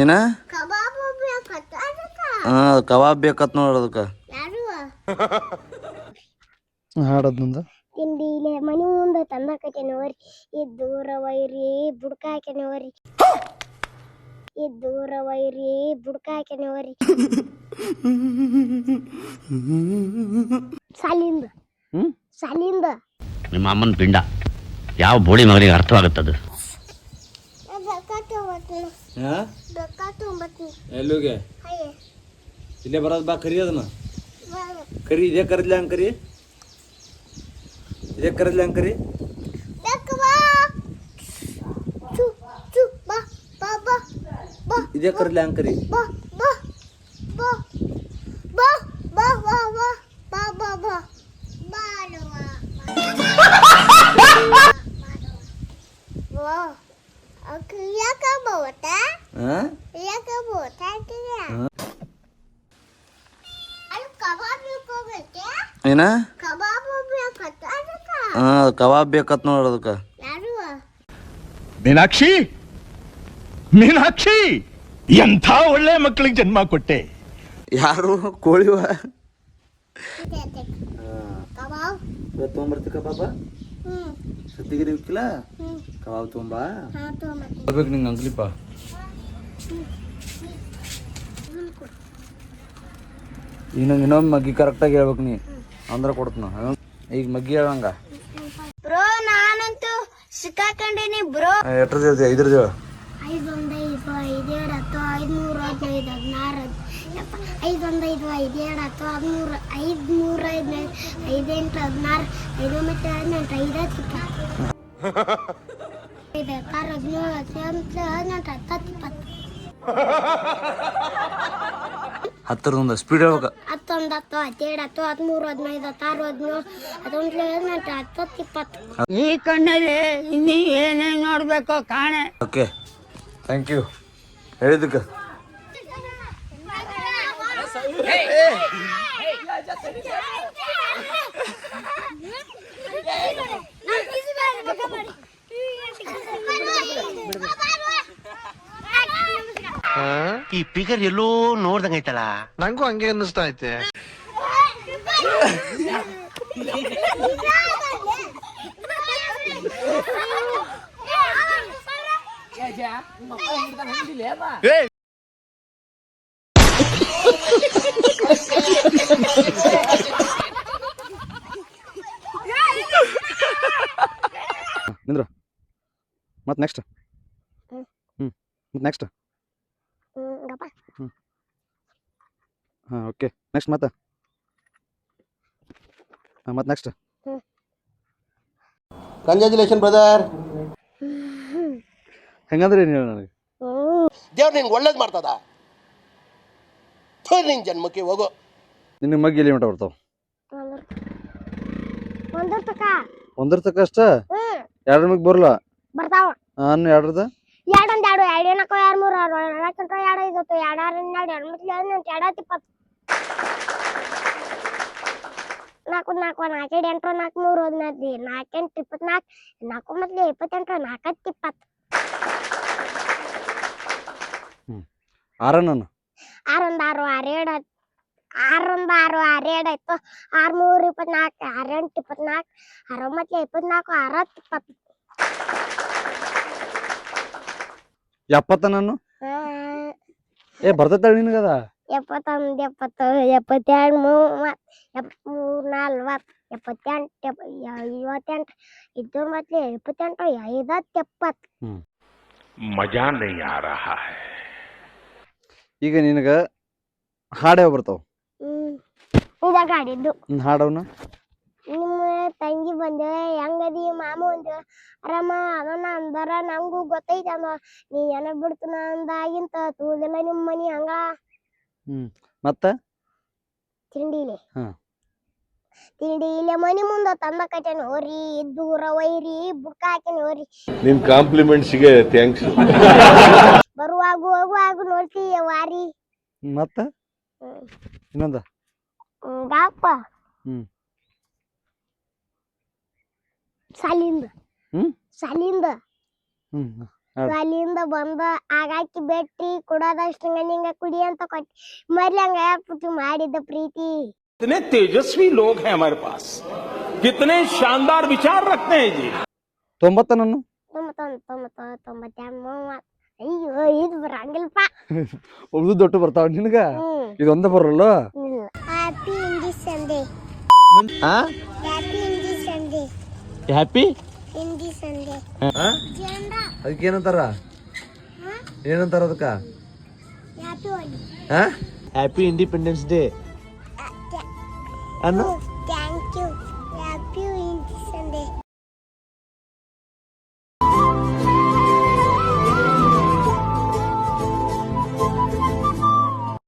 ಏನ ಕಬಾಬ್ ಬೇಕತ್ ನೋಡ ಅದಕ್ಕೆ ಹಾಡದ್ನಂದ ತಿಂಡಿಲೆ ಮನಿ ಮುಂದೆ ತಂದಾಕೈತೇನೋರಿ ಇದ್ದೂರ ವೈರಿ ಬುಡ್ಕ ಹಾಕ್ಯಾನೋರಿ ಇದ್ದೂರ ವೈರಿ ಬುಡ್ಕ ಹಾಕ್ಯಾನೋರಿ ಸಾಲಿಂದ ಸಾಲಿಂದ ನಿಮ್ಮ ಅಮ್ಮನ ಪಿಂಡ ಯಾವ ಬೋಳಿ ಮಗನಿಗೆ ಅರ್ಥವಾಗುತ್ತದು ಎಲ್ಲೋಗೆ ಇಲ್ಲೇ ಬರೋದು ಬಾ ಕರಿ ಅದನ್ನ ಕರಿ ಇದೇ ಕರಿದ್ಲ ಹಂಗೆ ಕರಿ ಇದೇ ಕರಿದ್ಲ ಹಂಗೆ ಕರಿ ಇದೇ ಕರಿದ್ಲ ಹಂಗೆ ಕರಿ ಏನ ಕಬಾಬ್ ಬೇಕತ್ ನೋಡ ಅದಕ್ಕೆ ಮೀನಾಕ್ಷಿ ಮೀನಾಕ್ಷಿ ಎಂಥ ಒಳ್ಳೆ ಮಕ್ಕಳಿಗೆ ಜನ್ಮ ಕೊಟ್ಟೆ. ಯಾರು ಕೋಳಿವ ತೊಗೊಂಬರ್ತಿ ಕಬಾಬ ಸತ್ತಿಗಿರಿ ಇಕ್ಕಿಲ್ಲ ಕಬಾಬ್ ತೊಗೊಂಬಾ ಬರ್ಬೇಕು ನಿಂಗೆ ಅಂಕ್ಲಿಪ್ಪ ಈಗ ನಂಗೆ ಇನ್ನೊಮ್ಮೆ ಮಗ್ಗಿ ಕರೆಕ್ಟಾಗಿ ಹೇಳ್ಬೇಕು ನೀ ಅಂದ್ರೆ ಕೊಡ್ತೀನಿ ಈಗ ಮಗ್ಗಿ ಹೇಳಂಗ ಬ್ರೋ ನಾನಂತೂ ಸಿಕ್ಕಾಕೊಂಡೇನಿ ಬ್ರೋ ಎಷ್ಟ್ರದ್ದು ಐದ್ರದ್ದು ಹೇಳು 5 1 5 5 2 10 5 15 16 5 1 5 2 10 13 5 4 5 5 8 16 5 ಮತ್ತೆ ಹತ್ತರದೊಂದು ಸ್ಪೀಡ್ ಹೇಳ್ಬೇಕು 11 10 11 12 13 14 15 16 17 18 19 20 ಈ ಕಣ್ಣಲ್ಲಿ ಇನ್ನೀ ಏನೇನು ನೋಡ್ಬೇಕೋ ಕಾಣೆ. ಓಕೆ ಥ್ಯಾಂಕ್ ಯು ಹೇಳಿದ್ದಕ್ಕೆ ಈ ಫಿಗರ್ ಎಲ್ಲೋ ನೋಡ್ದಂಗೈತಲ್ಲ. ನಂಗೂ ಹಂಗೆ ಅನ್ನಿಸ್ತಾ ಐತೆ. ನಿಂದ್ರ ಮತ್ತೆ ನೆಕ್ಸ್ಟ್ ನೆಕ್ಸ್ಟ್ ಹಾಂ ಓಕೆ ನೆಕ್ಸ್ಟ್ ಮತ್ತೆ ನೆಕ್ಸ್ಟ್ ಕಂಗ್ರ್ಯಾಚುಲೇಷನ್ ಬ್ರದರ್. ಹೆಂಗಂದ್ರೆ ಏನು ಹೇಳಿ ನನಗೆ ದೇವ್ರು ನಿನ್ಗೆ ಒಳ್ಳೇದು ಮಾಡ್ತದ. ನಿನ್ ಜನ್ಮಕ್ಕೆ ಹೋಗೋ ನಿನ್ನ ಮಗ್ಗಿ ಎಲ್ಲಿ ಮಟ ಬರ್ತಾವ ಒಂದ್ರ ತಕ ಅಷ್ಟ ಎರಡ್ರ ಮಗ್ ಬರಲ್ಲ ಬರ್ತಾವ ನಾನು ಎರಡ್ರದ ಎರಡೊಂದು ಎರಡು ಏನಕ್ಕೋ 2 3 4 2 5 2 2 2 20 4 4 4 8 4 3 14 4 8 24 4 ಮತ್ತೆ 28 4 20 ಆರ ನಾನು 6 1 6 6 2 6 1 6 6 2 ಆಯ್ತು 6 3 24 6 8 24 6 ಮತ್ತೆ 24 6 20 70 ನಾನು ಏ ಬರ್ತೈತಳ ನಿನಗದ 71 70 72 73 74 78 58 28 70 ಮಜಾ ನೈ ಆ ರಹಾ ಹೈ. ಈಗ ನಿನಗ ಹಾಡೇವ್ ಬರ್ತಾವ ಇದ ಗಾಡಿದ್ದು ಹಾಡವನ ನಿಮ್ಮ ತಂಗಿ ಬಂದೆ ಹೆಂಗದಿ ಮಾಮ ಒಂದು ಆರಾಮ ಅದನ್ನ ಅಂದಾರ ನಂಗೂ ಗೊತ್ತೈತಿ ಅಂದ ನೀ ಏನ ಬಿಡ್ತನ ಅಂದಾಗಿಂತ ತೂದಿಲ್ಲ ನಿಮ್ಮ ಮನಿ ಹಂಗ ಮತ್ತ ತಿಂಡಿಲೆ ತಿಂಡಿಲೆ ಮನಿ ಮುಂದ ತಂದ ಕಟ್ಟೆನ ಹೋರಿ ದೂರ ವೈರಿ ಬುಕ್ಕ ಹಾಕಿನ ಹೋರಿ ನಿನ್ ಕಾಂಪ್ಲಿಮೆಂಟ್ಸ್ಗೆ ಥ್ಯಾಂಕ್ಸ್. ಬರುವಾಗ ಹೋಗುವಾಗ ನೋಡ್ತೀಯ ವಾರಿ ಮತ್ತ ಇನ್ನೊಂದ ಗಾಪ ಸಾಲಿಂದ ಸಾಲಿಂದ ಅಲ್ಲಿಂದ ಬಂದ ಆಗಾಕಿ ಬೆಟ್ಟಿ ಕೊಡೋದಷ್ಟ ನಿಂಗ ಕುಡಿ ಅಂತ ಕೊಟ್ಟಿ ಮರ್ಲಿ ಹಂಗ ಪುಟ್ಟಿ ಮಾಡಿದ್ದ ಪ್ರೀತಿ. कितने तेजस्वी लोग हैं हमारे पास, कितने शानदार विचार रखते हैं जी. 90 ನಾನು 92 ಅಯ್ಯೋ ಇದು ಬರಂಗಿಲ್ಲಪ್ಪ. ಉಳ್ದು ದೊಡ್ಡ ಬರ್ತಾವ ನಿನಗ, ಇದೊಂದ ಬರಲ್ಲ. ಹ್ಯಾಪಿ ಇಂಡಿ ಸಂಡೇ. ಹ್ಯಾಪಿ ಇಂಡಿ ಸಂಡೇ. ಹ್ಯಾಪಿ ಇಂಡಿ ಸಂಡೇ. ಅದಕ್ಕೆ ಏನಂತಾರ, ಏನಂತಾರ ಅದಕ್ಕ? Happy Holi. Happy independence day ಅನ್ನು. Thank you. ಹ್ಯಾಪಿ ಇಂಡಿ ಸಂಡೇ.